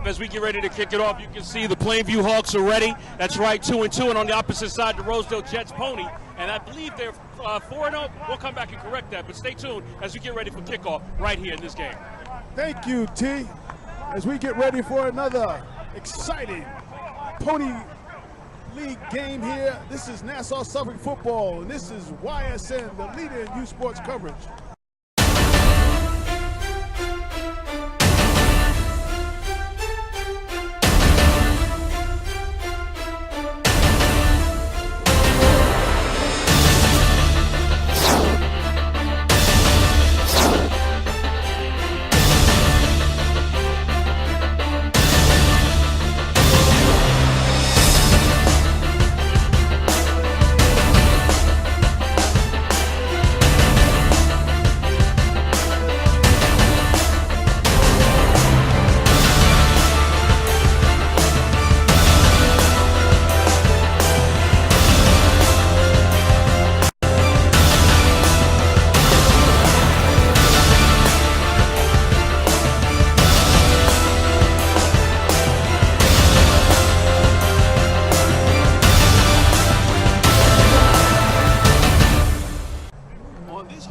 As we get ready to kick it off, you can see the Plainview Hawks are ready. That's right, 2-2, and on the opposite side, the Rosedale Jets Pony. And I believe they're 4-0. We'll come back and correct that, but stay tuned as we get ready for kickoff right here in this game. Thank you, T. As we get ready for another exciting Pony League game here. This is Nassau Suffolk Football, and this is YSN, the leader in youth sports coverage.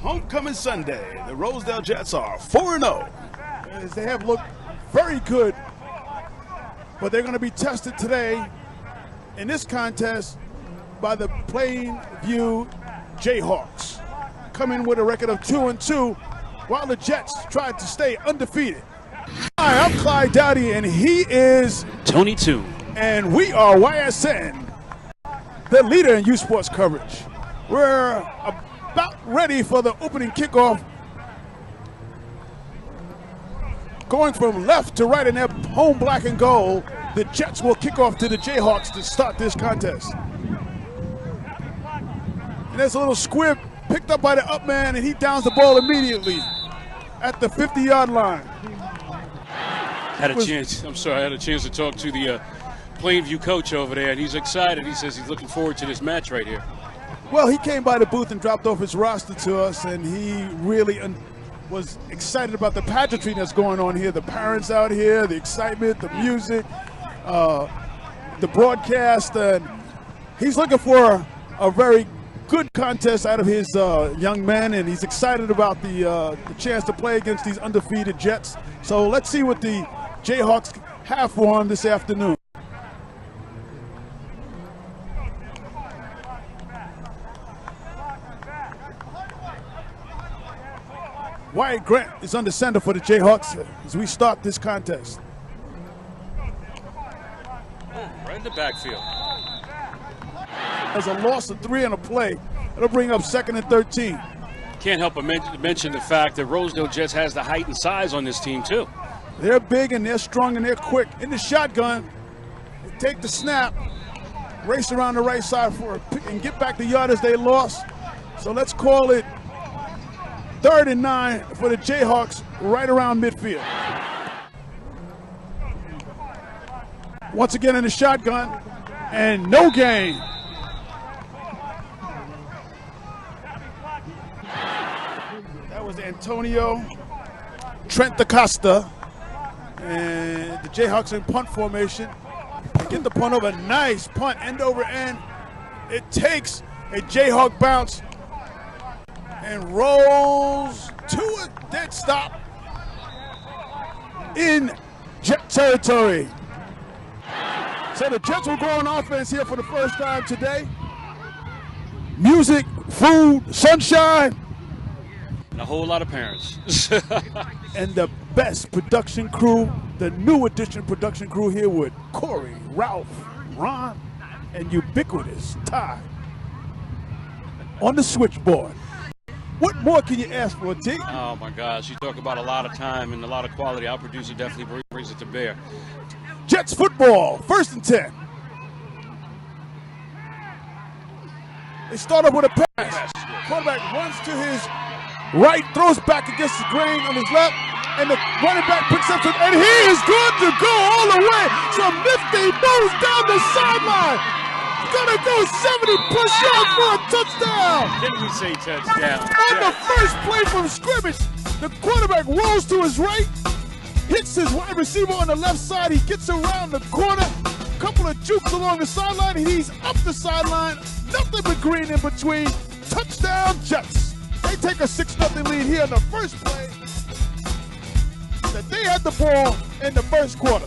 Homecoming Sunday, the Rosedale Jets are 4-0. As they have looked very good, but they're going to be tested today in this contest by the Plainview Jayhawks, coming with a record of 2-2, while the Jets tried to stay undefeated. Hi, I'm Clyde Dowdy, and he is Tony 2. And we are YSN, the leader in youth sports coverage. We're about ready for the opening kickoff. Going from left to right in their home black and gold, the Jets will kick off to the Jayhawks to start this contest. And there's a little squib picked up by the up man, and he downs the ball immediately at the 50-yard line. I had a chance to talk to the Plainview coach over there, and he's excited. He says he's looking forward to this match right here. Well, he came by the booth and dropped off his roster to us, and he really was excited about the pageantry that's going on here. The parents out here, the excitement, the music, the broadcast, and he's looking for a very good contest out of his young men, and he's excited about the chance to play against these undefeated Jets. So let's see what the Jayhawks have for him this afternoon. Wyatt Grant is under center for the Jayhawks as we start this contest. Right in the backfield. There's a loss of 3 on a play. It'll bring up 2nd and 13. Can't help but mention the fact that Rosedale Jets has the height and size on this team too. They're big and they're strong and they're quick. In the shotgun, they take the snap, race around the right side for a pick and get back the yard as they lost. So let's call it 3rd and 9 for the Jayhawks right around midfield. Once again in the shotgun, and no gain. That was Antonio Trent Acosta, and the Jayhawks in punt formation. Get the punt over, nice punt, end over end. It takes a Jayhawk bounce and rolls to a dead stop in Jet territory. So the Jets will go on offense here for the first time today. Music, food, sunshine. And a whole lot of parents. And the best production crew, the new edition production crew here with Corey, Ralph, Ron, and ubiquitous Ty on the switchboard. What more can you ask for, T? Oh my gosh, you talk about a lot of time and a lot of quality. Our producer definitely brings it to bear. Jets football, 1st and 10. They start up with a pass. Quarterback runs to his right, throws back against the grain on his left, and the running back picks up, and he is good to go all the way. So Nifty moves down the sideline. Gonna go 70-plus yards for a touchdown. Didn't we say touchdown? On the first play from scrimmage, the quarterback rolls to his right, hits his wide receiver on the left side. He gets around the corner, couple of jukes along the sideline, and he's up the sideline. Nothing but green in between. Touchdown, Jets. They take a 6-0 lead here in the first play that they had the ball in the first quarter.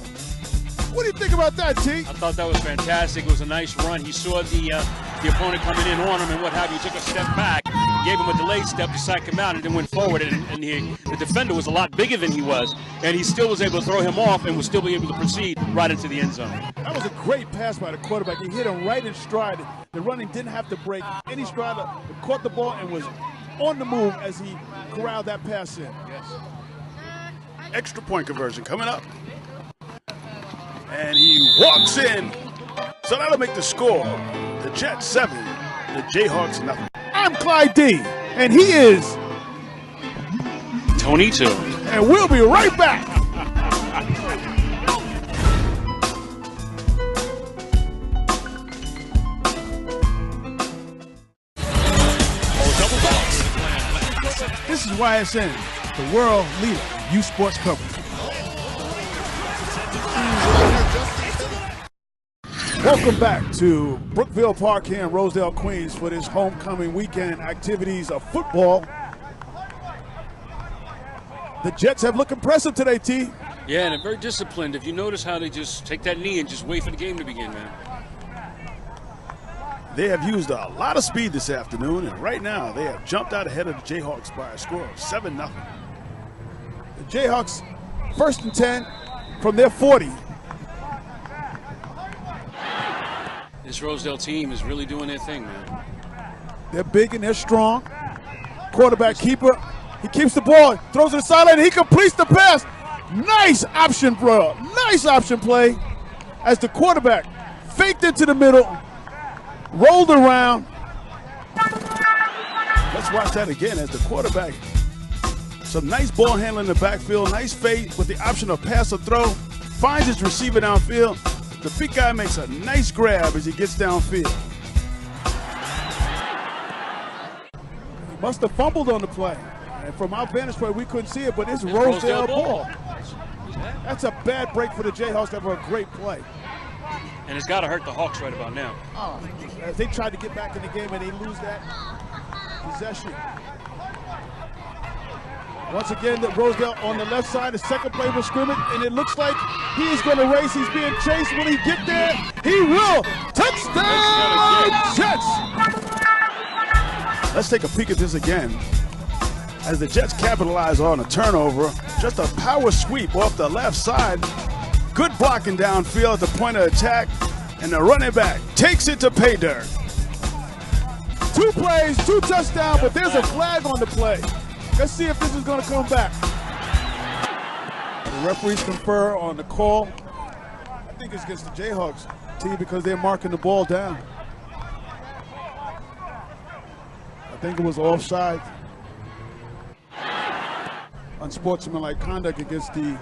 What do you think about that, T? I thought that was fantastic. It was a nice run. He saw the opponent coming in on him and what have you. He took a step back, gave him a delayed step to psych him out, and then went forward. And the defender was a lot bigger than he was, and he still was able to throw him off and was still be able to proceed right into the end zone. That was a great pass by the quarterback. He hit him right in stride. The running didn't have to break any stride. He caught the ball and was on the move as he corralled that pass in. Yes. Extra point conversion coming up. And he walks in. So that'll make the score. The Jets 7, the Jayhawks nothing. I'm Clyde D, and he is Tony 2. And we'll be right back. This is YSN, the world leader in youth sports coverage. Welcome back to Brookville Park here in Rosedale, Queens for this homecoming weekend activities of football. The Jets have looked impressive today, T. Yeah, and they're very disciplined. If you notice how they just take that knee and just wait for the game to begin, man. They have used a lot of speed this afternoon, and right now they have jumped out ahead of the Jayhawks by a score of 7-0. The Jayhawks, 1st and 10 from their 40. This Rosedale team is really doing their thing, man. They're big and they're strong. Quarterback keeper, he keeps the ball, throws it to the sideline, and he completes the pass. Nice option, bro. Nice option play as the quarterback faked into the middle, rolled around. Let's watch that again as the quarterback. Some nice ball handling in the backfield, nice fade with the option of pass or throw. Finds his receiver downfield. The big guy makes a nice grab as he gets downfield. He must have fumbled on the play. And from our vantage point, we couldn't see it, but it's Rosedale ball. That's a bad break for the Jayhawks that were a great play. And it's got to hurt the Hawks right about now. As they tried to get back in the game and they lose that possession. Once again, the Rosedale on the left side, the second play was scrimmage, and it looks like he is going to race. He's being chased. Will he get there? He will. Touchdown, Jets! Let's take a peek at this again. As the Jets capitalize on a turnover, just a power sweep off the left side. Good blocking downfield at the point of attack, and the running back takes it to pay dirt. 2 plays, 2 touchdowns, but there's a flag on the play. Let's see if this is going to come back. The referees confer on the call. I think it's against the Jayhawks, T, because they're marking the ball down. I think it was offside. Unsportsmanlike conduct against the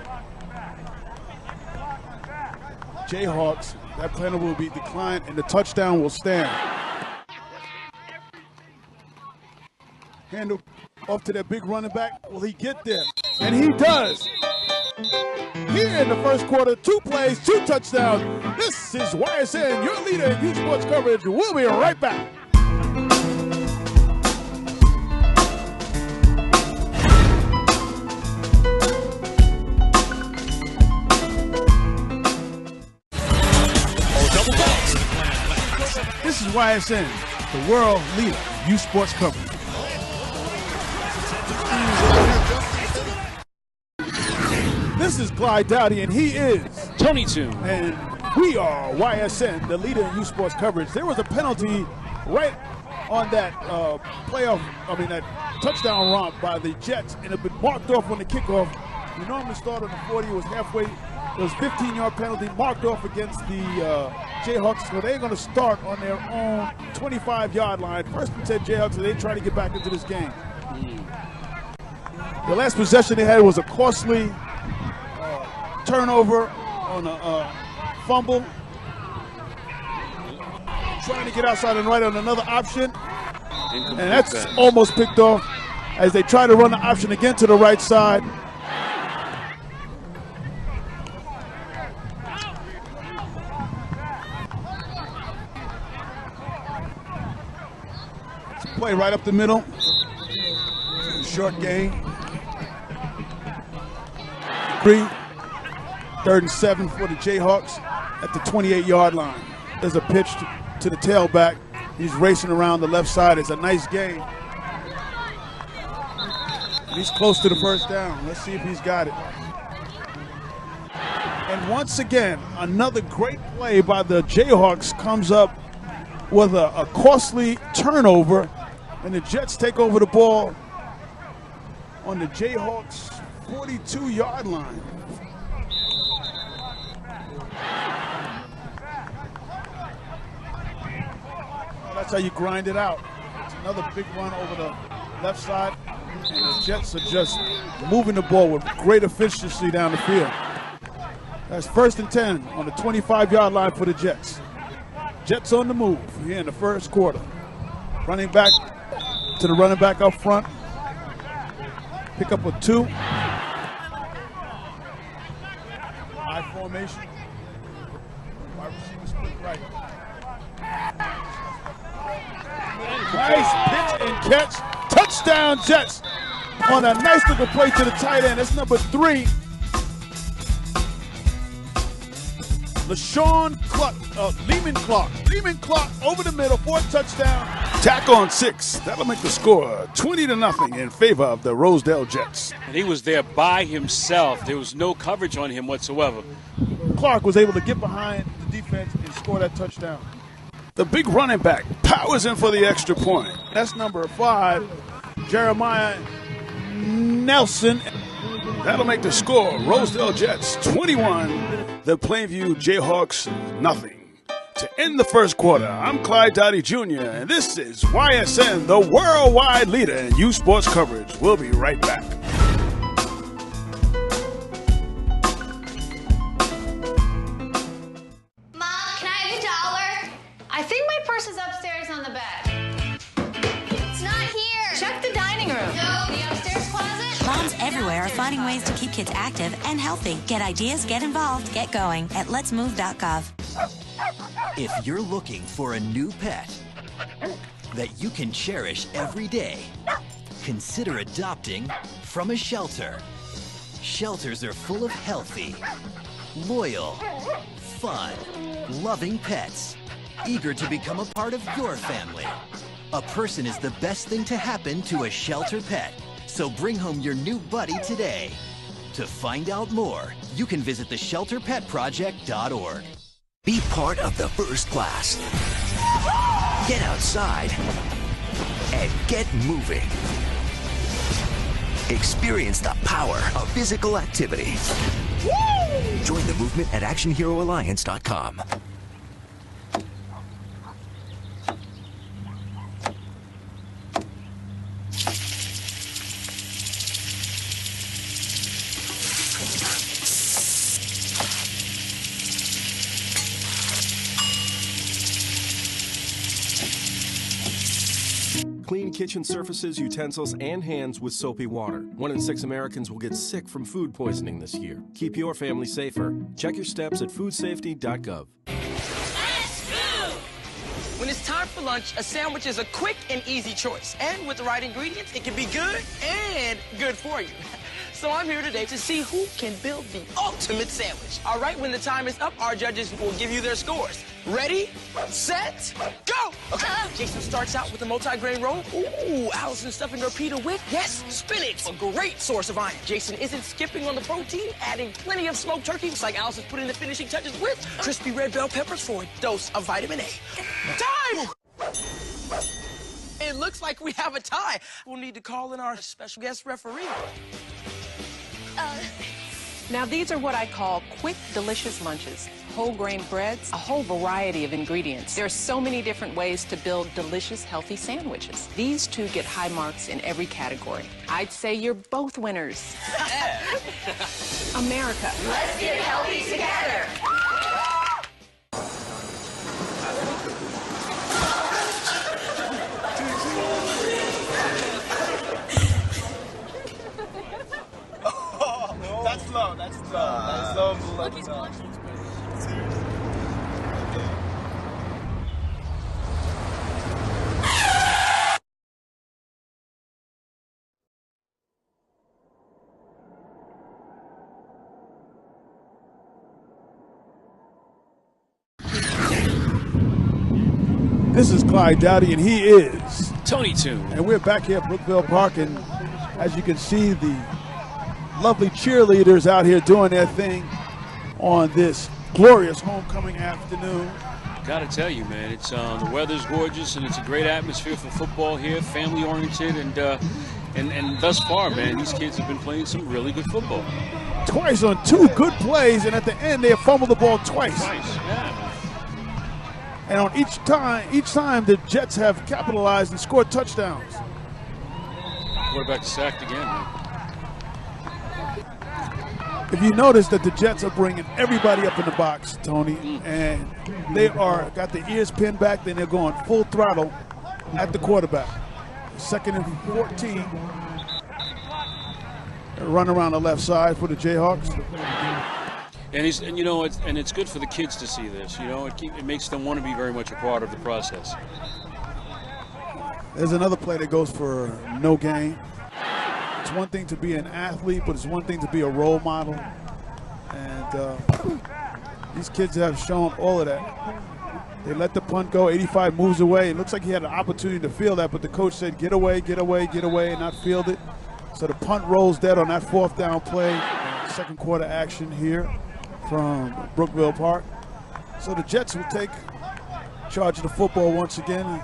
Jayhawks. That penalty will be declined and the touchdown will stand. Handle off to that big running back. Will he get there? And he does. Here in the first quarter, 2 plays, 2 touchdowns. This is YSN, your leader in youth sports coverage. We'll be right back. This is YSN, the world leader in youth sports coverage. This is Clyde Dowdy, and he is Tony 2. And we are YSN, the leader in youth sports coverage. There was a penalty right on that that touchdown romp by the Jets, and it had been marked off on the kickoff. You normally start on the 40, it was halfway. It was 15-yard penalty marked off against the Jayhawks, so they're going to start on their own 25-yard line. 1st and 10 Jayhawks, and they're trying to get back into this game. The last possession they had was a costly turnover on a fumble. Trying to get outside and right on another option. And that's almost picked off as they try to run the option again to the right side. play right up the middle. Short gain. 3rd and 7 for the Jayhawks at the 28-yard line. There's a pitch to the tailback. He's racing around the left side. It's a nice gain. And he's close to the first down. Let's see if he's got it. And once again, another great play by the Jayhawks comes up with a costly turnover, and the Jets take over the ball on the Jayhawks' 42-yard line. That's how you grind it out. It's another big run over the left side, and the Jets are just moving the ball with great efficiency down the field. That's 1st and 10 on the 25-yard line for the Jets. Jets on the move here in the first quarter. Running back to the running back up front. Pick up a 2. I formation. Wide receiver split right. Nice pitch and catch. Touchdown Jets on a nice little play to the tight end. That's number 3. Lehman Clark over the middle for a touchdown. Tackle on 6. That'll make the score 20-0 in favor of the Rosedale Jets. And he was there by himself. There was no coverage on him whatsoever. Clark was able to get behind the defense and score that touchdown. The big running back powers in for the extra point. That's number 5, Jeremiah Nelson. That'll make the score Rosedale Jets 21, the Plainview Jayhawks 0. To end the first quarter, I'm Clyde Dottie Jr., and this is YSN, the worldwide leader in youth sports coverage. We'll be right back. Mom, can I have $1? I think my purse is upstairs on the bed. It's not here. Check the dining room. No. The upstairs closet? Moms everywhere are finding ways to keep kids active and healthy. Get ideas, get involved, get going at letsmove.gov. If you're looking for a new pet that you can cherish every day, consider adopting from a shelter. Shelters are full of healthy, loyal, fun, loving pets, eager to become a part of your family. A person is the best thing to happen to a shelter pet, so bring home your new buddy today. To find out more, you can visit theshelterpetproject.org. Be part of the first class. Get outside and get moving. Experience the power of physical activity. Join the movement at actionheroalliance.com. Clean kitchen surfaces, utensils, and hands with soapy water. 1 in 6 Americans will get sick from food poisoning this year. Keep your family safer. Check your steps at foodsafety.gov. When it's time for lunch, a sandwich is a quick and easy choice. And with the right ingredients, it can be good and good for you. So I'm here today to see who can build the ultimate sandwich. All right, when the time is up, our judges will give you their scores. Ready, set, go! Okay, Jason starts out with a multi-grain roll. Ooh, Allison stuffing her pita with, yes, spinach, a great source of iron. Jason isn't skipping on the protein, adding plenty of smoked turkey, just like Allison's putting the finishing touches with crispy red bell peppers for a dose of vitamin A. Time! It looks like we have a tie. We'll need to call in our special guest referee. Now these are what I call quick, delicious lunches. Whole grain breads, a whole variety of ingredients. There are so many different ways to build delicious, healthy sandwiches. These two get high marks in every category. I'd say you're both winners. America. Let's get healthy together. That's low. That's low. That's low. This is Clyde Dowdy, and he is Tony Toon. And we're back here at Brookville Park, and as you can see, the lovely cheerleaders out here doing their thing on this glorious homecoming afternoon. Gotta tell you, man, it's the weather's gorgeous, and it's a great atmosphere for football here, family-oriented, and thus far, man, these kids have been playing some really good football. Twice on 2 good plays, and at the end, they fumbled the ball twice. Yeah. And on each time, the Jets have capitalized and scored touchdowns. Quarterback sacked again, man. If you notice that the Jets are bringing everybody up in the box, Tony, and they got the ears pinned back, then they're going full throttle at the quarterback. 2nd and 14. Run around the left side for the Jayhawks. And it's good for the kids to see this. It makes them want to be very much a part of the process. There's another play that goes for no gain. It's one thing to be an athlete, but it's one thing to be a role model. And these kids have shown all of that. They let the punt go, 85 moves away. It looks like he had an opportunity to field that, but the coach said, get away, get away, get away, and not field it. So the punt rolls dead on that 4th down play. 2nd quarter action here from Brookville Park. So the Jets will take charge of the football once again. A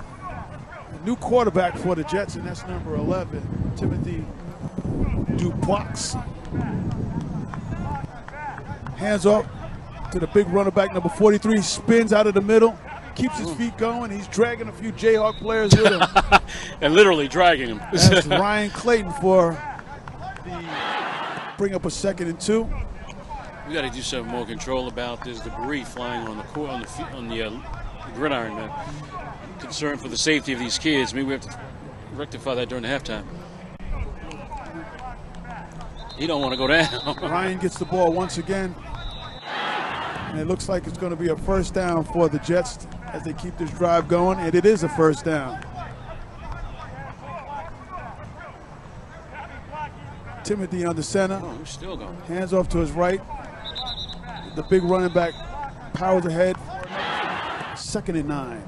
new quarterback for the Jets, and that's number 11, Timothy Dupois. Hands off to the big running back, number 43, spins out of the middle, keeps his feet going. He's dragging a few Jayhawk players with him. And literally dragging him. That's Ryan Clayton for the bring up a 2nd and 2. We got to do some more control about this debris flying on the gridiron, man. Concerned for the safety of these kids. Maybe we have to rectify that during the halftime. He don't want to go down. Ryan gets the ball once again. And it looks like it's going to be a 1st down for the Jets as they keep this drive going, and it is a 1st down. Timothy on the center. Oh, he's still going. Hands off to his right. The big running back powers ahead. 2nd and 9.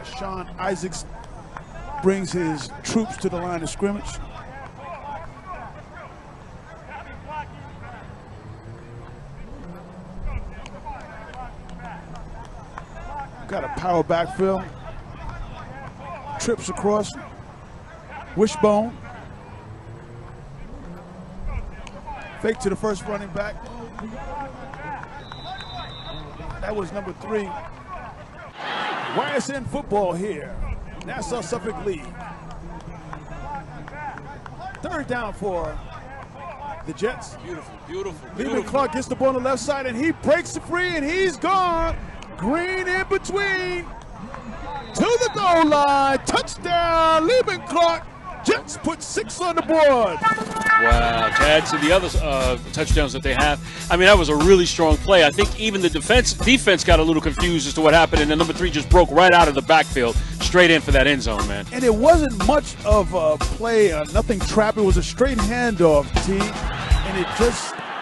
Sean Isaacs brings his troops to the line of scrimmage. Got a power backfield. Trips across. Wishbone. Fake to the first running back. That was number 3. YSN football here. Nassau Suffolk League. 3rd down for the Jets. Beautiful, beautiful, Lehman beautiful. Clark gets the ball on the left side, and he breaks it free, and he's gone. Green in between. To the goal line. Touchdown, Lehman Clark. Jets put 6 on the board. Wow, to add to the other touchdowns that they have. I mean, that was a really strong play. I think even the defense got a little confused as to what happened, and then number 3 just broke right out of the backfield, straight in for that end zone, man. And it wasn't much of a play, nothing trap. It was a straight handoff, T, and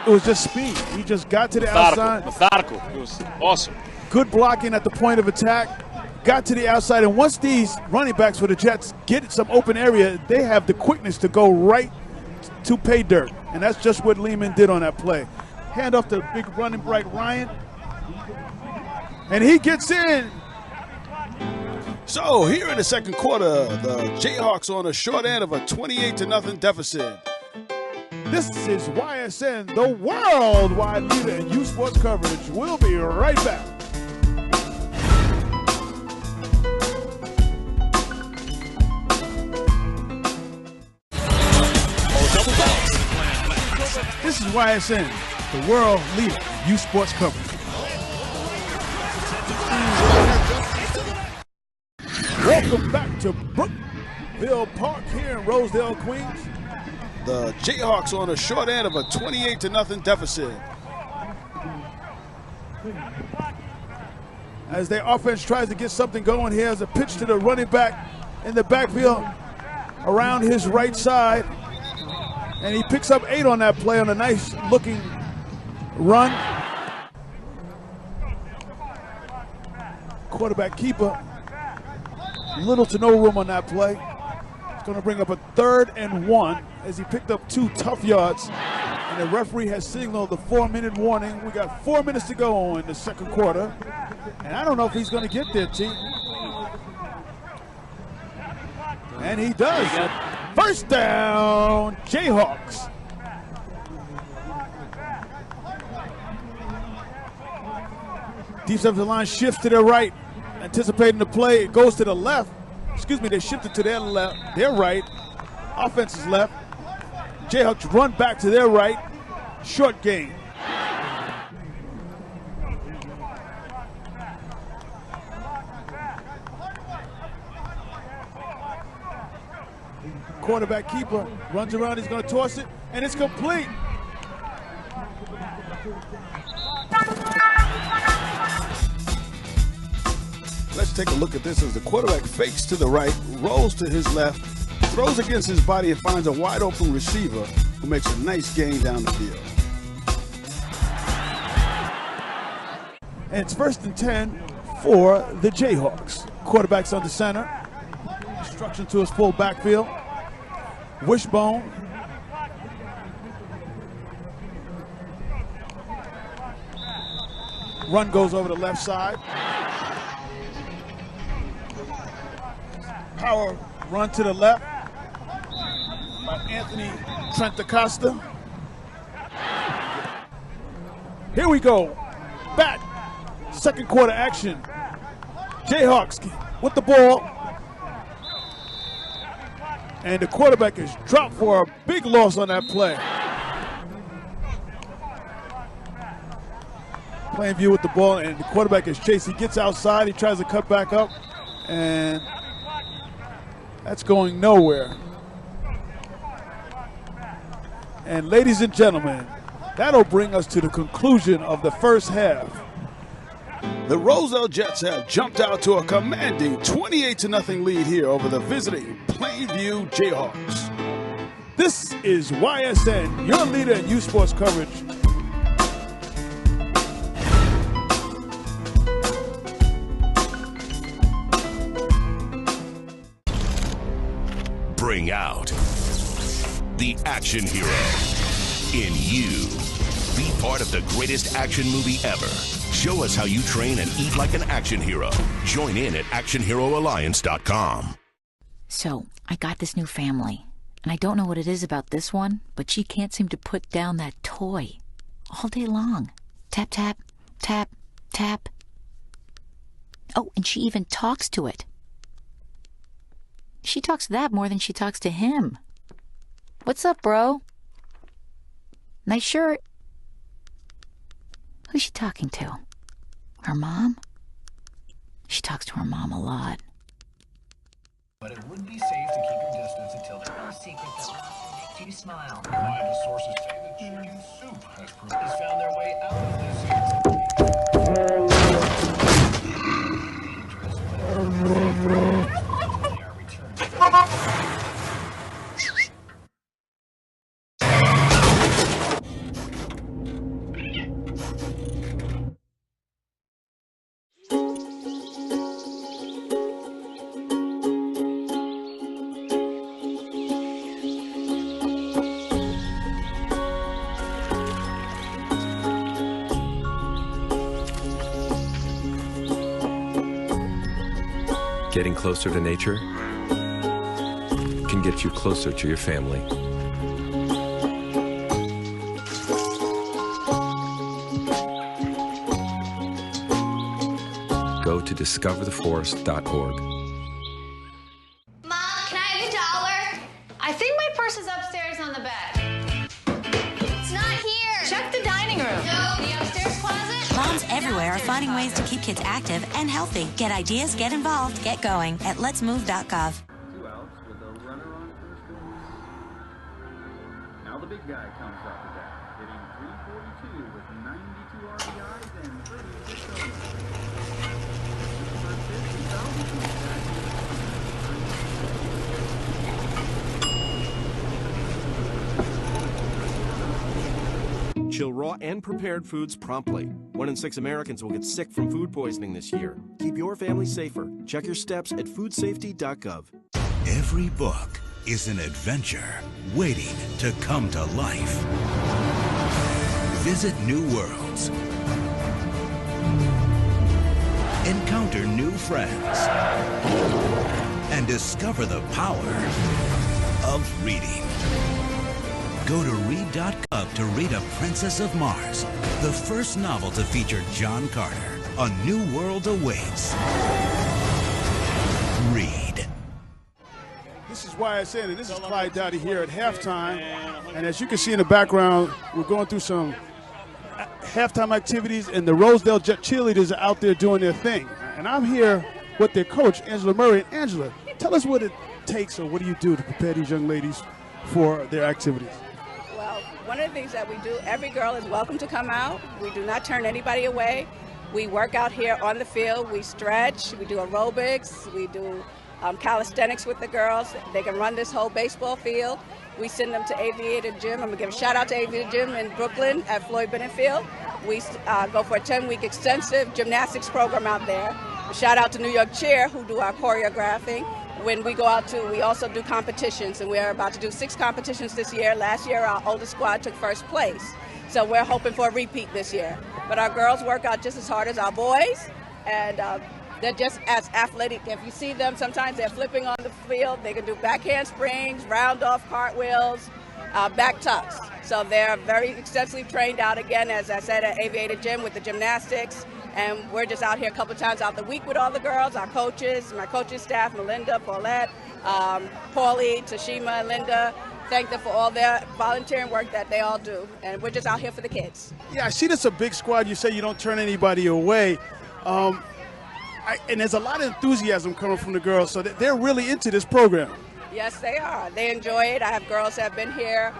it was just speed. He just got to the outside. Methodical. It was awesome. Good blocking at the point of attack. Got to the outside, and once these running backs for the Jets get some open area, they have the quickness to go right to pay dirt, and that's just what Lehman did on that play. Hand off to big running back Ryan, and he gets in. So here in the 2nd quarter, the Jayhawks on a short end of a 28-0 deficit. This is YSN, the worldwide leader in youth sports coverage. We'll be right back. This is YSN, the world leader in youth sports coverage. Welcome back to Brookville Park here in Rosedale, Queens. The Jayhawks on a short end of a 28-0 deficit. As their offense tries to get something going, here's a pitch to the running back in the backfield around his right side. And he picks up 8 on that play on a nice looking run. Quarterback keeper Little to no room on that play. It's going to bring up a 3rd and 1 as he picked up 2 tough yards. And the referee has signaled the 4-minute warning. We got 4 minutes to go in the second quarter. And I don't know if he's going to get there, T. And he does. First down, Jayhawks. Defensive line shifts to their right, anticipating the play. It goes to the left. Excuse me, they shifted to their left, their right. Offense is left. Jayhawks run back to their right. Short gain. Quarterback keeper runs around. He's going to toss it, and it's complete. Let's take a look at this as the quarterback fakes to the right, rolls to his left, throws against his body and finds a wide open receiver who makes a nice gain down the field. And it's 1st and 10 for the Jayhawks. Quarterback's under center. Instruction to his full backfield. Wishbone. Run goes over the left side. Power run to the left by Anthony Trent Acosta. Here we go. Back. Second quarter action. Jayhawks with the ball. And the quarterback is dropped for a big loss on that play. Plainview with the ball, and the quarterback is chased. He gets outside. He tries to cut back up, and that's going nowhere. And ladies and gentlemen, that'll bring us to the conclusion of the first half. The Rosedale Jets have jumped out to a commanding 28-0 lead here over the visiting Plainview Jayhawks. This is YSN, your leader in youth sports coverage. Bring out the action hero in you. Be part of the greatest action movie ever. Show us how you train and eat like an action hero. Join in at actionheroalliance.com. So, I got this new family, and I don't know what it is about this one, but she can't seem to put down that toy all day long. Tap, tap, tap, tap. Oh, and she even talks to it. She talks to that more than she talks to him. What's up, bro? Nice shirt. Who's she talking to? Her mom? She talks to her mom a lot. But it would be safe to keep your distance until there's no secret that makes you smile. Reliable sources say that chicken soup has found their way out of this Getting closer to nature can get you closer to your family. Go to discovertheforest.org. Mom, can I have $1? I think my purse is upstairs on the bed. It's not here. Check the dining room. No, the upstairs closet. Moms everywhere are finding ways to keep kids active and healthy. Get ideas, get involved, get going at letsmove.gov. 2 outs with a runner on first base. Now the big guy comes up to bat, hitting .342 with 92 RBIs and 36 homers. Chill raw and prepared foods promptly. 1 in 6 Americans will get sick from food poisoning this year. Keep your family safer. Check your steps at foodsafety.gov. Every book is an adventure waiting to come to life. Visit new worlds. Encounter new friends. And discover the power of reading. Go to read.gov to read A Princess of Mars, the first novel to feature John Carter. A new world awaits. Read. This is YSN, and this is Clyde Dowdy here at halftime. And as you can see in the background, we're going through some halftime activities, and the Rosedale Jet cheerleaders are out there doing their thing. And I'm here with their coach, Angela Murray. And Angela, tell us what it takes, or what do you do to prepare these young ladies for their activities? Well, one of the things that we do, every girl is welcome to come out. We do not turn anybody away. We work out here on the field. We stretch. We do aerobics. We do calisthenics with the girls. They can run this whole baseball field. We send them to Aviator Gym. I'm going to give a shout out to Aviator Gym in Brooklyn at Floyd Bennett Field. We go for a 10-week extensive gymnastics program out there. A shout out to New York Cheer, who do our choreographing. When we go out we also do competitions, and we're about to do 6 competitions this year. Last year, our oldest squad took first place. So we're hoping for a repeat this year. But our girls work out just as hard as our boys, and they're just as athletic. If you see them, sometimes they're flipping on the field. They can do back handsprings, round off cartwheels, back tucks. So they're very extensively trained out again, as I said, at Aviator Gym with the gymnastics. And we're just out here a couple of times out the week with all the girls, our coaches, my coaching staff, Melinda, Paulette, Paulie, Tashima, Linda. Thank them for all their volunteering work that they all do. And we're just out here for the kids. Yeah, I see this a big squad. You say you don't turn anybody away. And there's a lot of enthusiasm coming from the girls, so they're really into this program. Yes, they are. They enjoy it. I have girls that have been here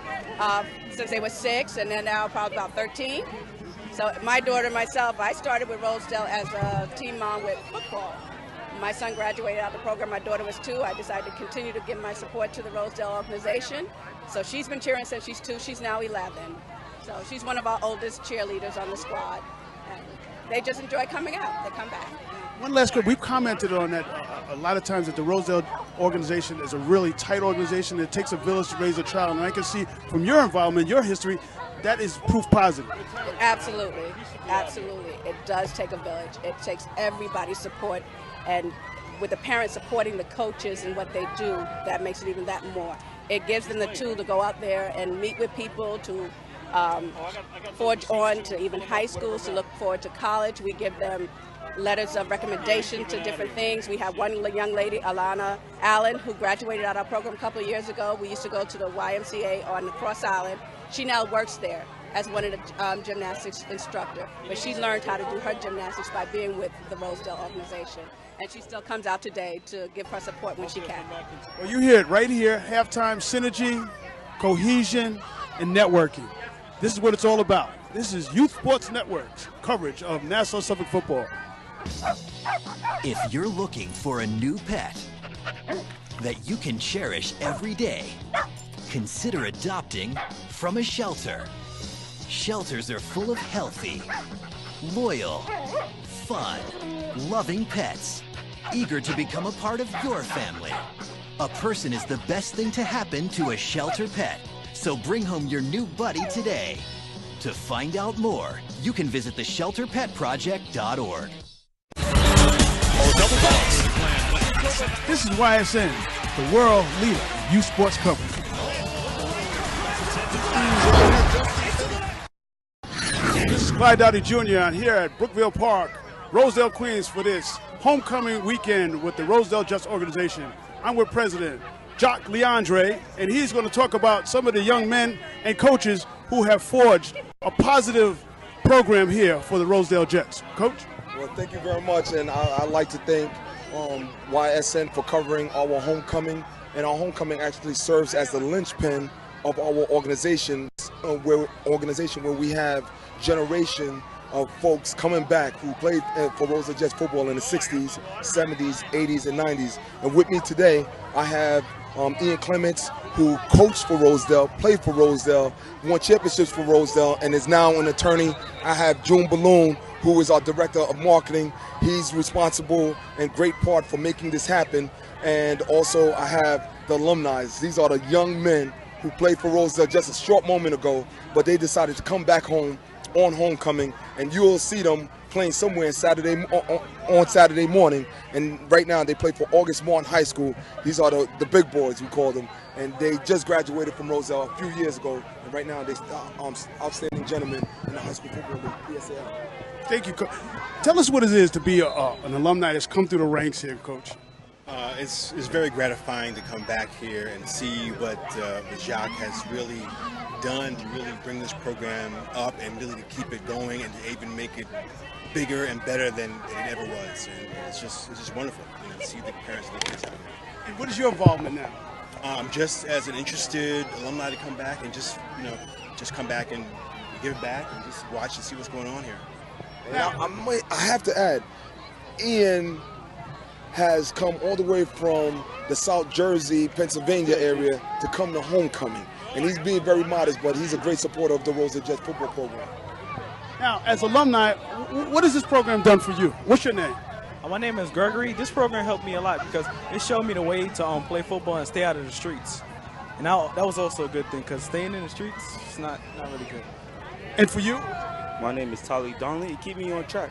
since they were 6, and they're now probably about 13. So my daughter and myself, I started with Rosedale as a team mom with football. My son graduated out of the program. My daughter was 2. I decided to continue to give my support to the Rosedale organization. So she's been cheering since she's 2. She's now 11. So she's one of our oldest cheerleaders on the squad. And they just enjoy coming out. They come back. One last question. We've commented on that a lot of times, that the Rosedale organization is a really tight organization. It takes a village to raise a child. And I can see from your involvement, your history, that is proof positive. Absolutely. Absolutely. It does take a village. It takes everybody's support. And with the parents supporting the coaches and what they do, that makes it even that more. It gives them the tool to go out there and meet with people, to forge on to even high schools, to look forward to college. We give them letters of recommendation to different things. We have one young lady, Alana Allen, who graduated out of our program a couple of years ago. We used to go to the YMCA on Cross Island. She now works there as one of the gymnastics instructor. But she learned how to do her gymnastics by being with the Rosedale organization. And she still comes out today to give her support when she can. Well, you hear it right here, halftime synergy, cohesion, and networking. This is what it's all about. This is Youth Sports Network's coverage of Nassau Suffolk football. If you're looking for a new pet that you can cherish every day, consider adopting from a shelter. Shelters are full of healthy, loyal, fun, loving pets, eager to become a part of your family. A person is the best thing to happen to a shelter pet, so bring home your new buddy today. To find out more, you can visit theshelterpetproject.org. This is YSN, the world leader in youth sports coverage. This is Clyde Dowdy Jr. I'm here at Brookville Park, Rosedale, Queens, for this homecoming weekend with the Rosedale Jets organization. I'm with President Jock Leandre, and he's going to talk about some of the young men and coaches who have forged a positive program here for the Rosedale Jets. Coach? Well, thank you very much, and I'd like to thank YSN for covering our homecoming, and our homecoming actually serves as the linchpin of our organization, where we have generation of folks coming back who played for Rosedale Jets football in the 60s, 70s, 80s, and 90s. And with me today, I have Ian Clements, who coached for Rosedale, played for Rosedale, won championships for Rosedale, and is now an attorney. I have June Balloon, who is our director of marketing. He's responsible and great part for making this happen. And also I have the alumni. These are the young men who played for Rosedale just a short moment ago, but they decided to come back home on homecoming, and you will see them playing somewhere on Saturday morning. And right now they play for August Martin High School. These are the big boys, we call them, and they just graduated from Rosedale a few years ago, and right now they're outstanding gentlemen in the high school football league, PSL. Thank you, Coach. Tell us what it is to be an alumni that's come through the ranks here, Coach. It's very gratifying to come back here and see what the Jayhawks has really done to really bring this program up and really to keep it going and to even make it bigger and better than it ever was. And it's just wonderful, you know, to see the parents and the kids out here. And what is your involvement now? Just as an interested alumni to come back and just come back and give it back and just watch and see what's going on here. Now, I have to add, Ian has come all the way from the South Jersey, Pennsylvania area to come to homecoming. And he's being very modest, but he's a great supporter of the Rosedale Jets football program. Now, as alumni, what has this program done for you? What's your name? My name is Gregory. This program helped me a lot because it showed me the way to play football and stay out of the streets. And that was also a good thing because staying in the streets is not really good. And for you? My name is Tali Donnelly. It kept me on track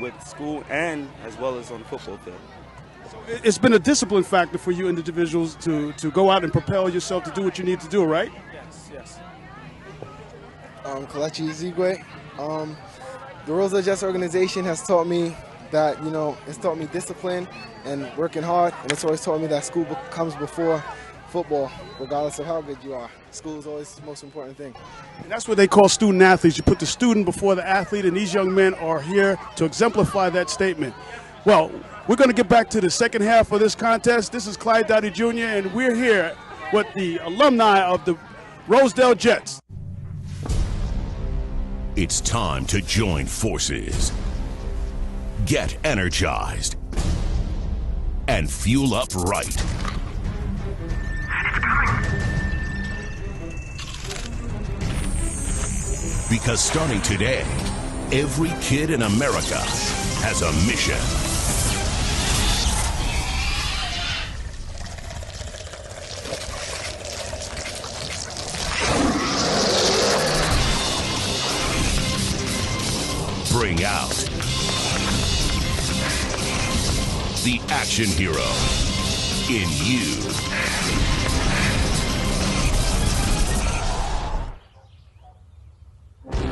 with school and as well as on the football field. It's been a discipline factor for you individuals to go out and propel yourself to do what you need to do, right? Yes. Kalechi Ezigwe. The Rosedale Jets organization has taught me that, it's taught me discipline and working hard, and it's always taught me that school comes before football, regardless of how good you are. School is always the most important thing. And that's what they call student athletes. You put the student before the athlete, and these young men are here to exemplify that statement. Well, we're going to get back to the second half of this contest. This is Clyde Dowdy Jr., and we're here with the alumni of the Rosedale Jets. It's time to join forces. Get energized and fuel up right. Because starting today, every kid in America has a mission. Bring out the action hero in you.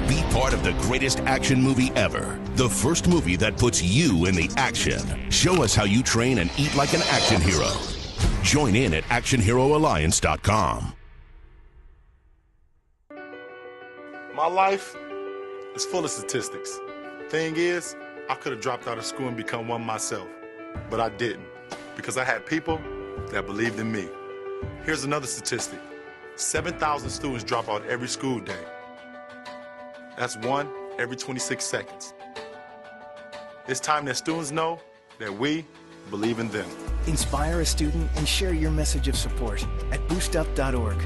Be part of the greatest action movie ever. The first movie that puts you in the action. Show us how you train and eat like an action hero. Join in at actionheroalliance.com. My life is full of statistics. Thing is, I could have dropped out of school and become one myself, but I didn't because I had people that believed in me. Here's another statistic. 7,000 students drop out every school day. That's one every 26 seconds. It's time that students know that we believe in them. Inspire a student and share your message of support at boostup.org.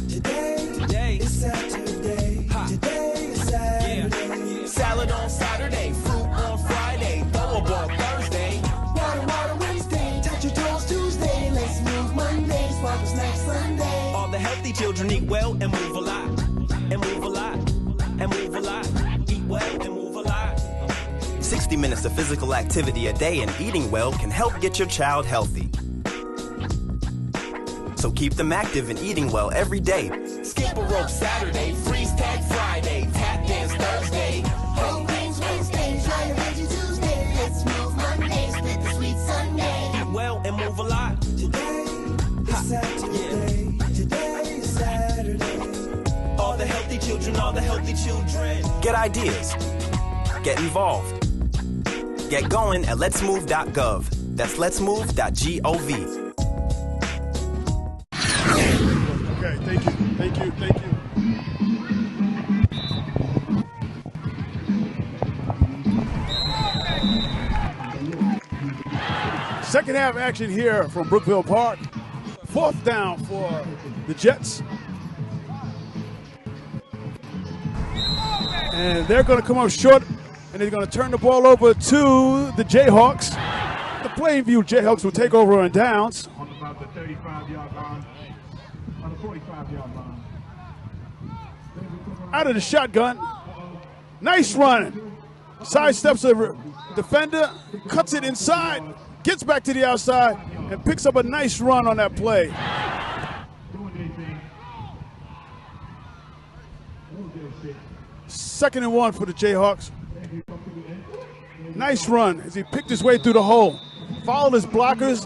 Today is Saturday. Today is Saturday. Salad on Saturday, fruit on Friday, throw a ball Thursday. Water Wednesday, touch your toes Tuesday. Let's move Monday, sparkle snacks Sunday. All the healthy children eat well and move a lot. And move a lot. And move a lot. Eat well and move a lot. 60 minutes of physical activity a day and eating well can help get your child healthy. So keep them active and eating well every day. Skip a rope Saturday, freeze tag Friday, tap dance Thursday. Whole grains Wednesday, try a veggie Tuesday. Let's move Monday, split the sweet Sunday. Eat well and move a lot. Today is Saturday. Yeah. Today is Saturday. All the healthy children, all the healthy children. Get ideas. Get involved. Get going at letsmove.gov. That's letsmove.gov. Okay, thank you. Second half action here from Brookville Park. 4th down for the Jets. And they're going to come up short, and they're going to turn the ball over to the Jayhawks. The Plainview Jayhawks will take over on downs. On about the 35-yard line, on the 45-yard line. Out of the shotgun. Nice run. Sidesteps a defender, cuts it inside, gets back to the outside, and picks up a nice run on that play. Second and 1 for the Jayhawks. Nice run as he picked his way through the hole. Followed his blockers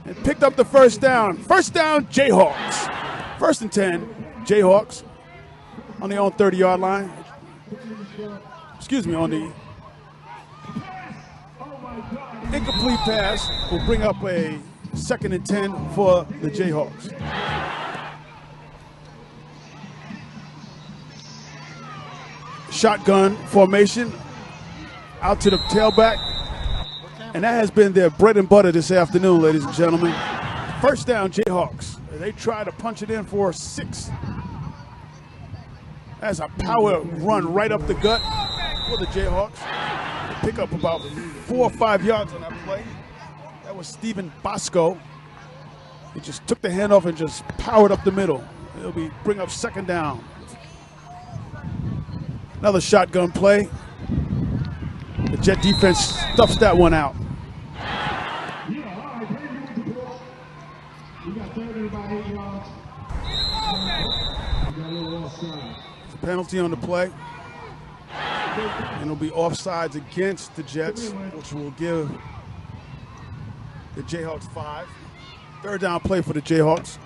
and picked up the first down. First down, Jayhawks. 1st and 10, Jayhawks on their own 30-yard line. Excuse me, on the incomplete pass will bring up a 2nd and 10 for the Jayhawks. Shotgun formation out to the tailback, and that has been their bread and butter this afternoon, ladies and gentlemen. First down, Jayhawks. They try to punch it in for 6. That's a power run right up the gut for the Jayhawks. They pick up about 4 or 5 yards on that play. That was Stephen Bosco. He just took the handoff and just powered up the middle. It'll bring up 2nd down. Another shotgun play. The Jet defense stuffs that one out. It's a penalty on the play. And it'll be offsides against the Jets, which will give the Jayhawks 5. 3rd down play for the Jayhawks.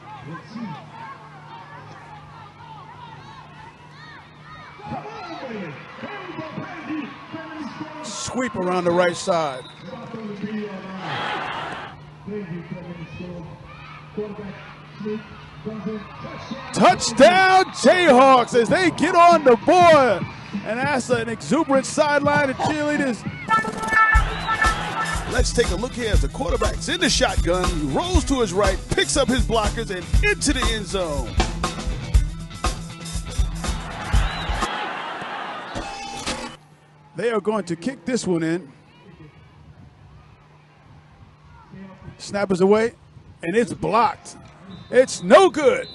Sweep around the right side. Touchdown Jayhawks as they get on the board. And that's an exuberant sideline of cheerleaders. Let's take a look here as the quarterback's in the shotgun. He rolls to his right, picks up his blockers, and into the end zone. They are going to kick this one in. Snap is away, and it's blocked. It's no good.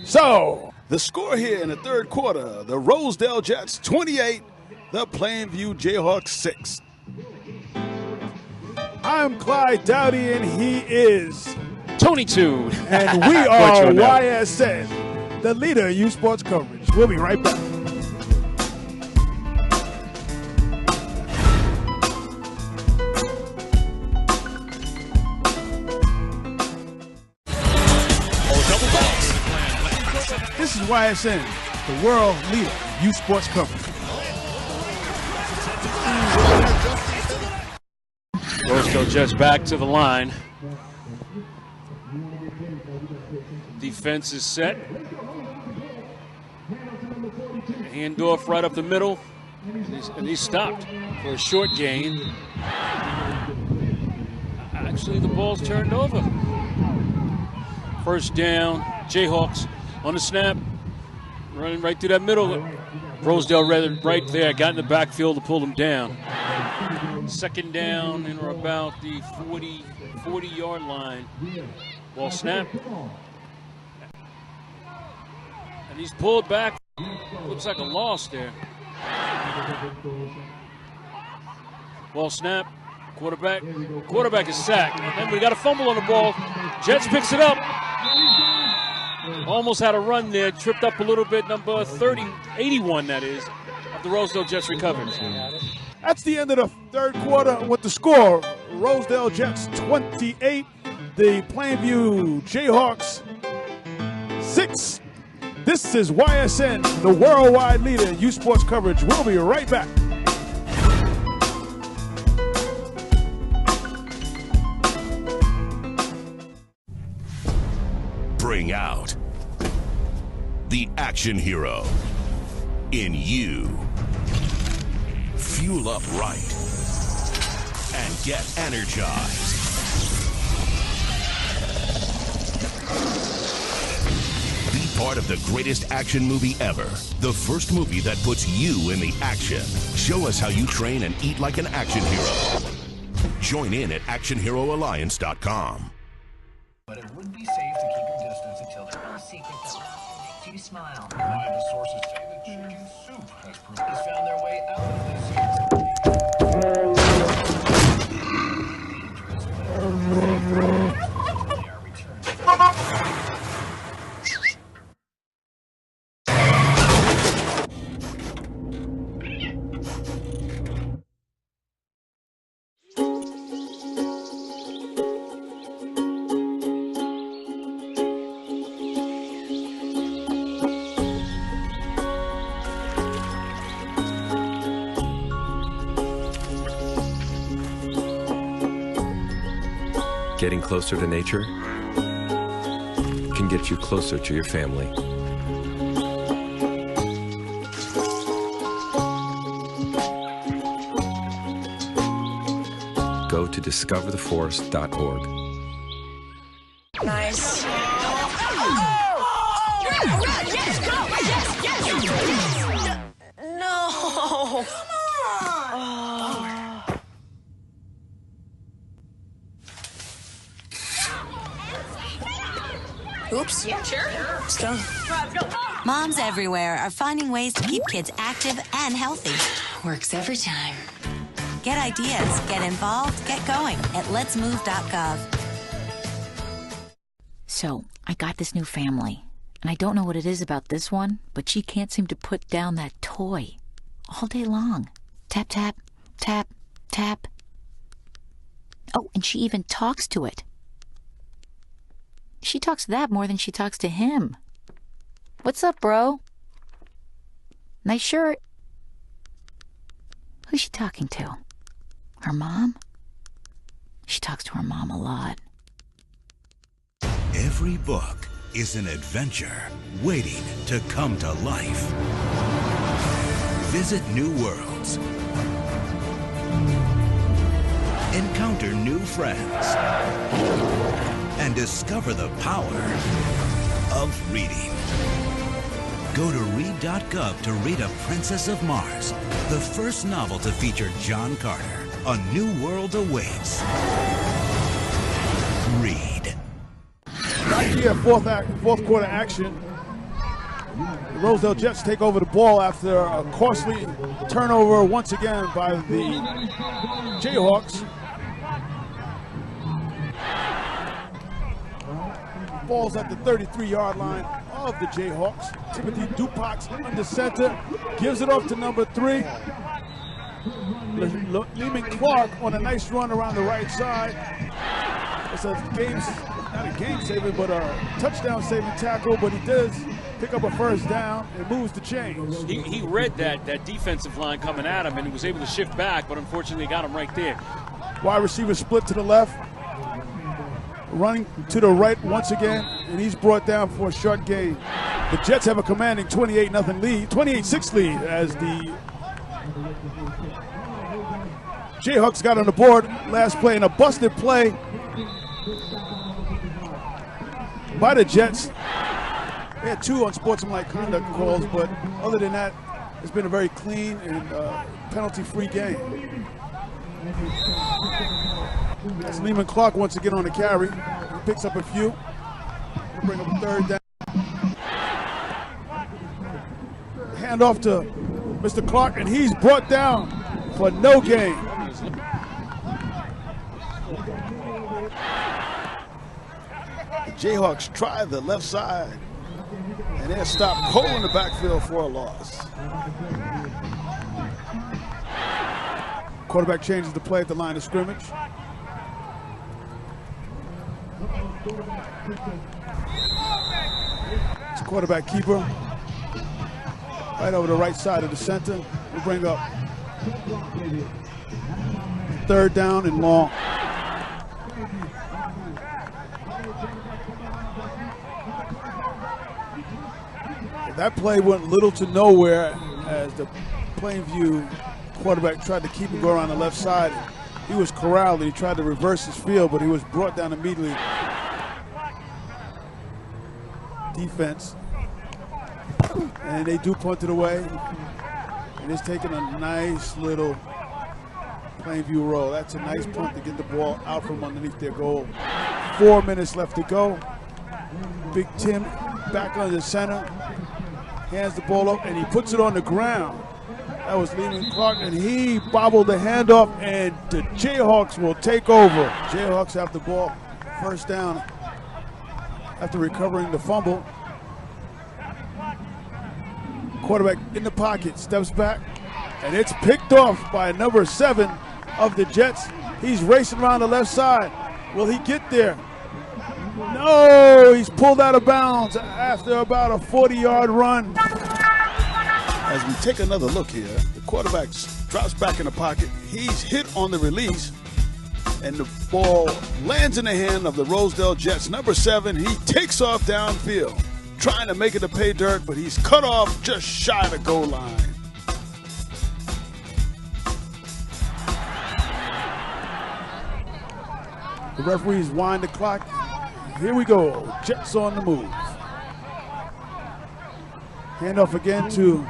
So, the score here in the 3rd quarter, the Rosedale Jets 28, the Plainview Jayhawks 6. I'm Clyde Dowdy, and he is Tony Toon. And we are YSN, the leader in youth sports coverage. We'll be right back. This is YSN, the world leader in youth sports coverage. Rosedale Jets back to the line. Defense is set. Handoff right up the middle. And he's stopped for a short gain. Actually, the ball's turned over. First down, Jayhawks on the snap. Running right through that middle. Rosedale right there, got in the backfield to pull him down. Second down and we're about the 40-yard line. Ball snap. And he's pulled back. Looks like a loss there. Ball snap. Quarterback is sacked. And then we got a fumble on the ball. Jets picks it up. Almost had a run there. Tripped up a little bit. Number 81, that is, of the Rosedale Jets recovered. That's the end of the 3rd quarter with the score. Rosedale Jets 28, the Plainview Jayhawks 6. This is YSN, the worldwide leader in youth sports coverage. We'll be right back. Bring out the action hero in you. Fuel up right and get energized. Be part of the greatest action movie ever. The first movie that puts you in the action. Show us how you train and eat like an action hero. Join in at actionheroalliance.com. But it would be safe to keep your distance until there are secrets that makes you smile. Reliable sources say that chicken soup has found their way out of this here. Getting closer to nature can get you closer to your family. Go to discovertheforest.org. Nice. Yes. No. Come on. Oops. Yeah, sure. Let's go. Moms everywhere are finding ways to keep kids active and healthy. Works every time. Get ideas, get involved, get going at letsmove.gov. So, I got this new family, and I don't know what it is about this one, but she can't seem to put down that toy all day long. Tap, tap, tap, tap. Oh, and she even talks to it. She talks to that more than she talks to him. What's up, bro? Nice shirt. Who's she talking to? Her mom? She talks to her mom a lot. Every book is an adventure waiting to come to life. Visit new worlds. Encounter new friends. And discover the power of reading. Go to read.gov to read A Princess of Mars, the first novel to feature John Carter. A new world awaits. Read. Right here, fourth quarter action. The Rosedale Jets take over the ball after a costly turnover once again by the Jayhawks. Ball's at the 33-yard line of the Jayhawks. Timothy Dupax under center, gives it off to number 3. Lehman Clark on a nice run around the right side. It's a not a game saver, but a touchdown saving tackle, but he does pick up a first down and moves the chains. He read that defensive line coming at him, and he was able to shift back, but unfortunately got him right there. Wide receiver split to the left. Running to the right once again, and he's brought down for a short gain. The Jets have a commanding 28-0 lead, 28-6 lead as the Jayhawks got on the board last play in a busted play by the Jets. They had 2 unsportsmanlike conduct calls, but other than that, it's been a very clean and penalty-free game. That's Lehman Clark once again on the carry. He picks up a few. We'll bring up a third down. Hand off to Mr. Clark, and he's brought down for no gain. The Jayhawks try the left side, and they're stopped cold in the backfield for a loss. Quarterback changes the play at the line of scrimmage. It's a quarterback keeper right over the right side of the center. We'll bring up third down and long. That play went little to nowhere as the Plainview quarterback tried to keep him go around the left side. He was corralled and he tried to reverse his field, but he was brought down immediately defense. And they do punt it away. And it's taking a nice little Plainview roll. That's a nice punt to get the ball out from underneath their goal. 4 minutes left to go. Big Tim back under the center. Hands the ball up and he puts it on the ground. That was Lehman Clark, and he bobbled the handoff, and the Jayhawks will take over. Jayhawks have the ball first down after recovering the fumble. Quarterback in the pocket, steps back, and it's picked off by number 7 of the Jets. He's racing around the left side. Will he get there? No, he's pulled out of bounds after about a 40-yard run. As we take another look here, the quarterback drops back in the pocket. He's hit on the release, and the ball lands in the hand of the Rosedale Jets. Number 7, he takes off downfield, trying to make it to pay dirt, but he's cut off just shy of the goal line. The referees wind the clock. Here we go, Jets on the move. Handoff again to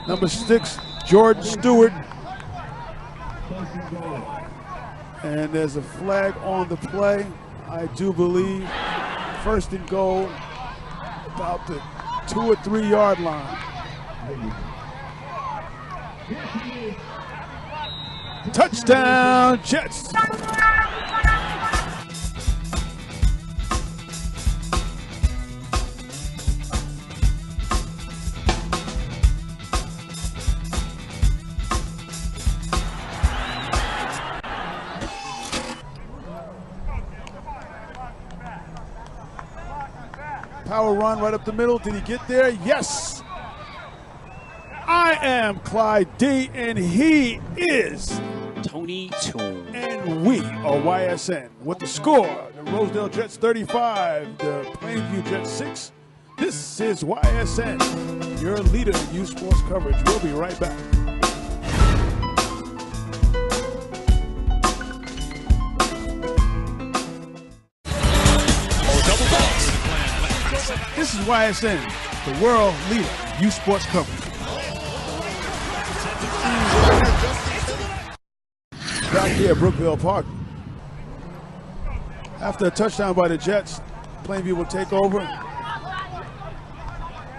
number 6, Jordan Stewart. And there's a flag on the play, I do believe. First and goal, about the 2 or 3 yard line. Touchdown, Jets. Power run right up the middle. Did he get there? Yes. I am Clyde D, and he is Tony Toon. And we are YSN with the score. The Rosedale Jets 35, the Plainview Jets 6. This is YSN, your leader in youth sports coverage. We'll be right back. This is YSN, the world leader in youth sports coverage. Back here at Brookville Park. After a touchdown by the Jets, Plainview will take over.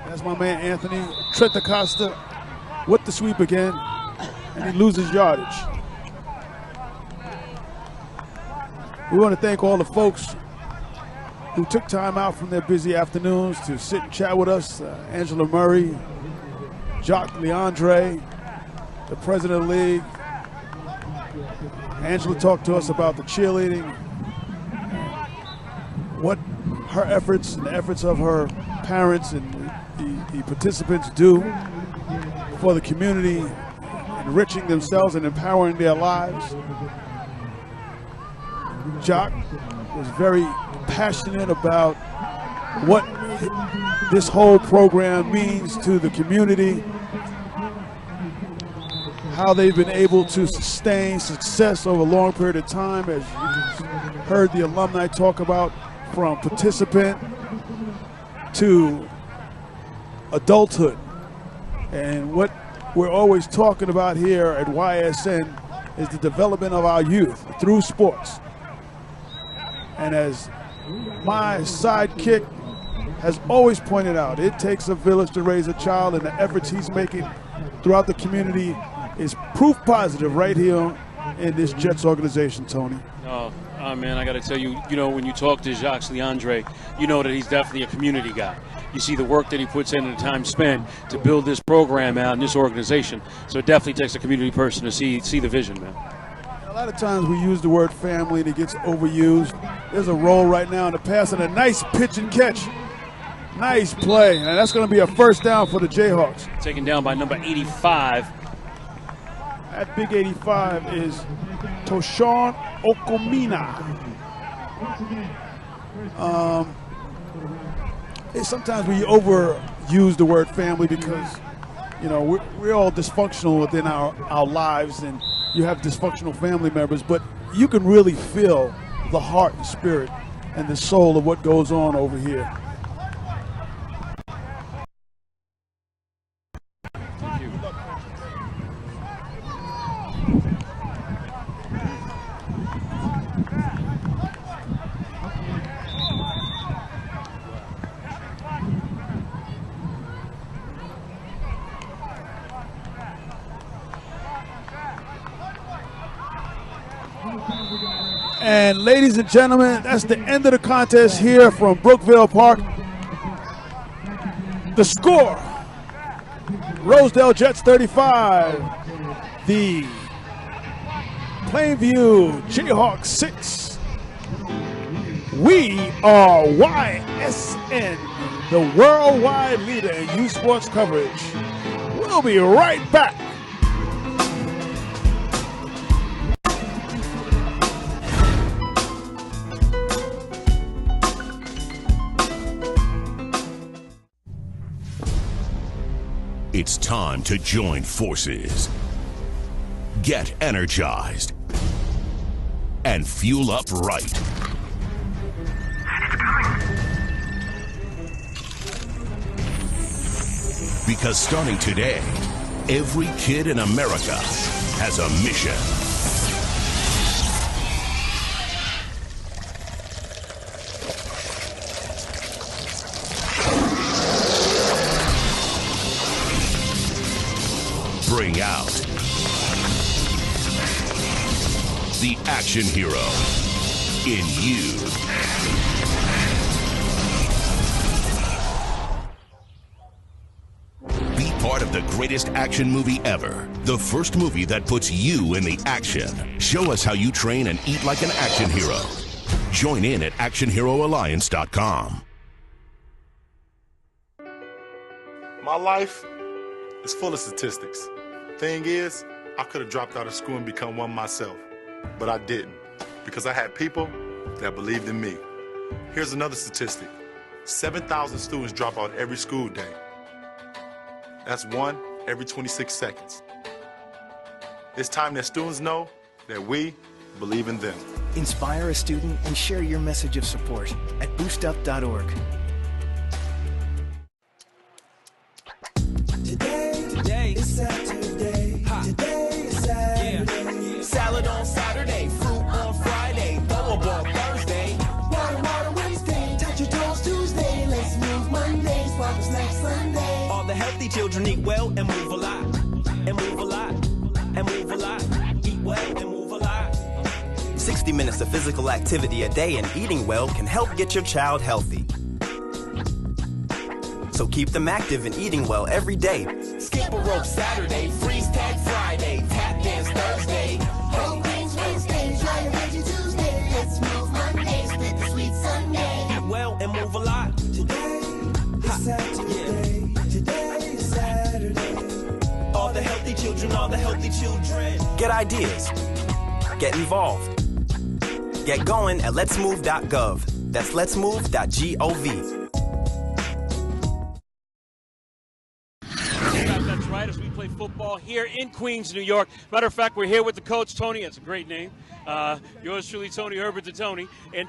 That's my man Anthony Trentacosta with the sweep again, and he loses yardage. We want to thank all the folks who took time out from their busy afternoons to sit and chat with us. Angela Murray, Jacques Leandre, the president of the league. Angela talked to us about the cheerleading, what her efforts and the efforts of her parents and the participants do for the community, enriching themselves and empowering their lives. Jacques was very passionate about what this whole program means to the community, how they've been able to sustain success over a long period of time, as you heard the alumni talk about, from participant to adulthood. And what we're always talking about here at YSN is the development of our youth through sports. And as my sidekick has always pointed out, it takes a village to raise a child, and the efforts he's making throughout the community is proof positive right here in this Jets organization, Tony. Oh, man, I got to tell you, when you talk to Jacques Leandre, you know that he's definitely a community guy. You see the work that he puts in and the time spent to build this program out in this organization. So it definitely takes a community person to see the vision, man. A lot of times we use the word family and it gets overused. There's a roll right now in the pass and a nice pitch and catch. Nice play, and that's going to be a first down for the Jayhawks. Taken down by number 85. That big 85 is Toshawn Okomina. Sometimes we overuse the word family because, we're all dysfunctional within our lives, and you have dysfunctional family members, but you can really feel the heart and spirit and the soul of what goes on over here. And ladies and gentlemen, that's the end of the contest here from Brookville Park. The score, Rosedale Jets 35, the Plainview Jayhawks 6. We are YSN, the worldwide leader in youth sports coverage. We'll be right back. It's time to join forces. Get energized and fuel up right. Because starting today, every kid in America has a mission. Bring out the action hero in you. Be part of the greatest action movie ever. The first movie that puts you in the action. Show us how you train and eat like an action hero. Join in at actionheroalliance.com. My life is full of statistics. Thing is, I could have dropped out of school and become one myself, but I didn't because I had people that believed in me. Here's another statistic. 7,000 students drop out every school day. That's one every 26 seconds. It's time that students know that we believe in them. Inspire a student and share your message of support at boostup.org. Today is Saturday. Today is Saturday. Yeah. Salad on Saturday, fruit on Friday, throw a ball Thursday. Water Wednesday, touch your toes Tuesday. Let's move Monday, sparkle snack Sunday. All the healthy children eat well and move a lot. And move a lot. And move a lot. Eat well and move a lot. 60 minutes of physical activity a day and eating well can help get your child healthy. So keep them active and eating well every day. Skip a rope Saturday, freeze tag Friday, tap dance Thursday. Whole grains Wednesday, try a veggie Tuesday. Let's move Monday, split the sweet Sunday. Eat well and move a lot. Today is Saturday. Yeah. Today is Saturday. All the healthy children, all the healthy children. Get ideas. Get involved. Get going at letsmove.gov. That's letsmove.gov. That's right, as we play football here in Queens, New York. Matter of fact, we're here with the coach, Tony. That's a great name. Yours truly, Tony Herbert to Tony. And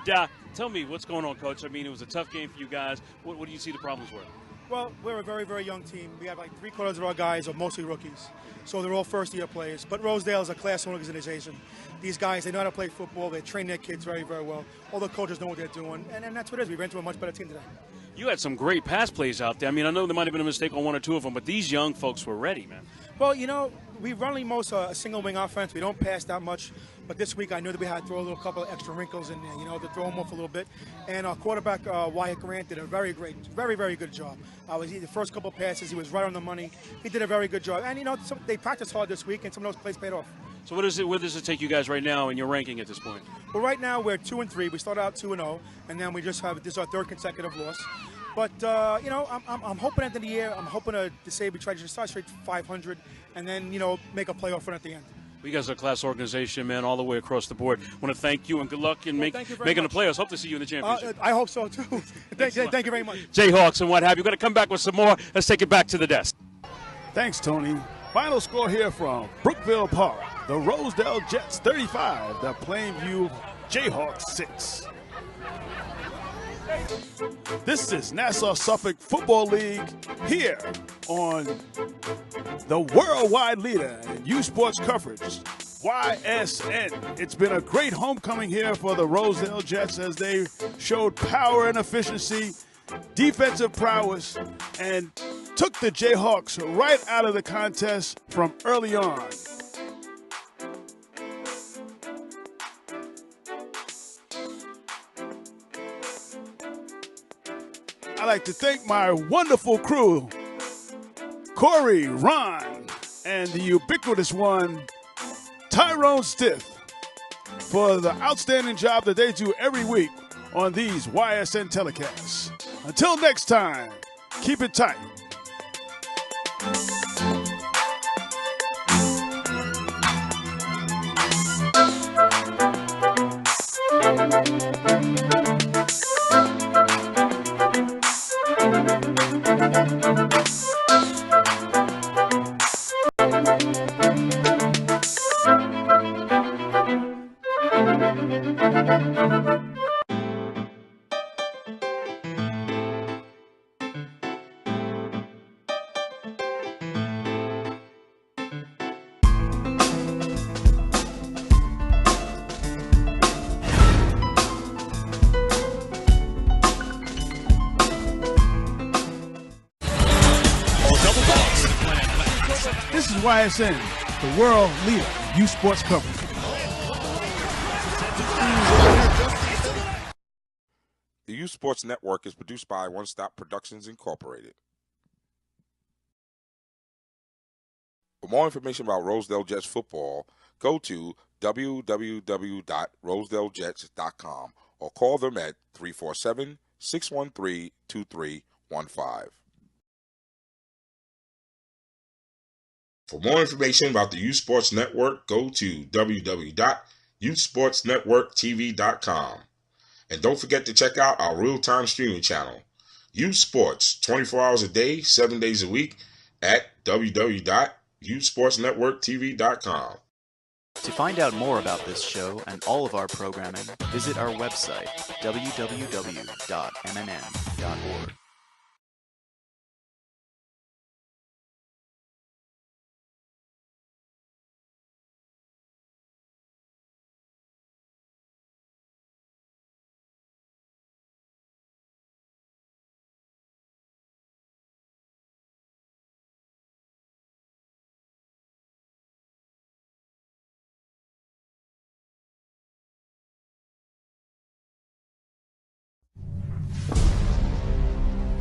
tell me, what's going on, Coach? I mean, it was a tough game for you guys. What do you see the problems were? Well, we're a very, very young team. We have like 3/4 of our guys are mostly rookies. So they're all first-year players. But Rosedale is a Class 1 organization. These guys, they know how to play football. They train their kids very, very well. All the coaches know what they're doing. And that's what it is. We ran into a much better team today. You had some great pass plays out there. I mean, I know there might have been a mistake on one or two of them, but these young folks were ready, man. Well, you know, we run most a single-wing offense. We don't pass that much. But this week I knew that we had to throw a couple of extra wrinkles in there, you know, to throw them off a little bit. And our quarterback, Wyatt Grant, did a very, very good job. The first couple of passes, he was right on the money. He did a very good job. And, you know, they practiced hard this week, and some of those plays paid off. So where does it take you guys right now in your ranking at this point? Well, right now we're 2-3. We started out 2-0, and then we just have this is our third consecutive loss. But, you know, I'm hoping at the end of the year, I'm hoping to say we try to start straight 500 and then, you know, make a playoff run at the end. Well, you guys are a class organization, man, all the way across the board. I want to thank you and good luck in making the playoffs. Hope to see you in the championship. I hope so, too. Thank you very much. Jayhawks and what have you. We're going to come back with some more. Let's take it back to the desk. Thanks, Tony. Final score here from Brookville Park. The Rosedale Jets 35, the Plainview Jayhawks 6. This is Nassau Suffolk Football League here on the worldwide leader in youth sports coverage, YSN. It's been a great homecoming here for the Rosedale Jets as they showed power and efficiency, defensive prowess, and took the Jayhawks right out of the contest from early on. I'd like to thank my wonderful crew, Corey, Ron, and the ubiquitous one, Tyrone Stith, for the outstanding job that they do every week on these YSN telecasts. Until next time, keep it tight. This is YSN, the world leader in youth sports coverage. The Youth Sports Network is produced by One Stop Productions Incorporated. For more information about Rosedale Jets football, go to www.rosedaljets.com or call them at 347-613-2315. For more information about the Youth Sports Network, go to www.youthsportsnetworktv.com. And don't forget to check out our real-time streaming channel, Youth Sports, 24 hours a day, 7 days a week, at www.youthsportsnetworktv.com. To find out more about this show and all of our programming, visit our website, www.mnn.org.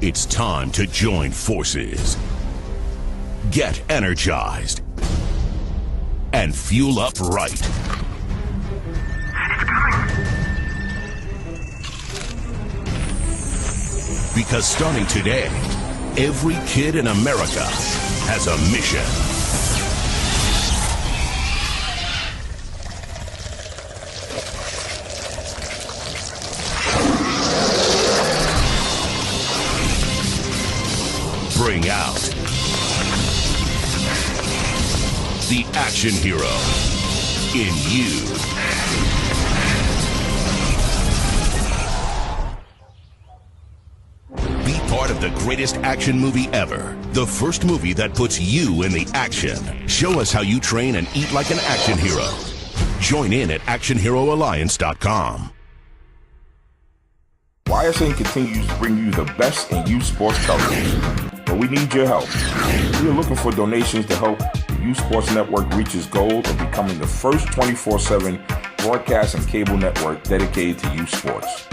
It's time to join forces. Get energized. And fuel up right. Because starting today, every kid in America has a mission. Bring out the action hero in you. Be part of the greatest action movie ever. The first movie that puts you in the action. Show us how you train and eat like an action hero. Join in at actionheroalliance.com. YSN continues to bring you the best in youth sports coverage, but we need your help. We are looking for donations to help the Youth Sports Network reach its goal of becoming the first 24/7 broadcast and cable network dedicated to youth sports.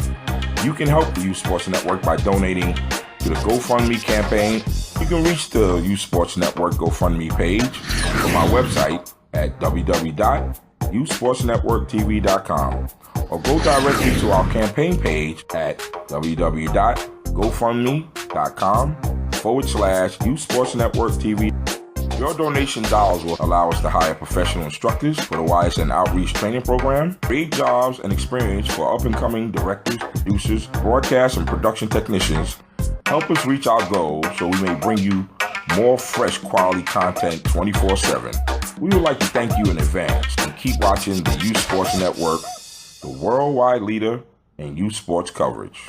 You can help the Youth Sports Network by donating to the GoFundMe campaign. You can reach the Youth Sports Network GoFundMe page from our website at www.youthsportsnetworktv.com or go directly to our campaign page at www.gofundme.com/Youth Sports Network TV. Your donation dollars will allow us to hire professional instructors for the YSN Outreach Training Program, create jobs and experience for up-and-coming directors, producers, broadcast and production technicians. Help us reach our goals so we may bring you more fresh quality content 24/7. We would like to thank you in advance and keep watching the Youth Sports Network the worldwide leader in youth sports coverage.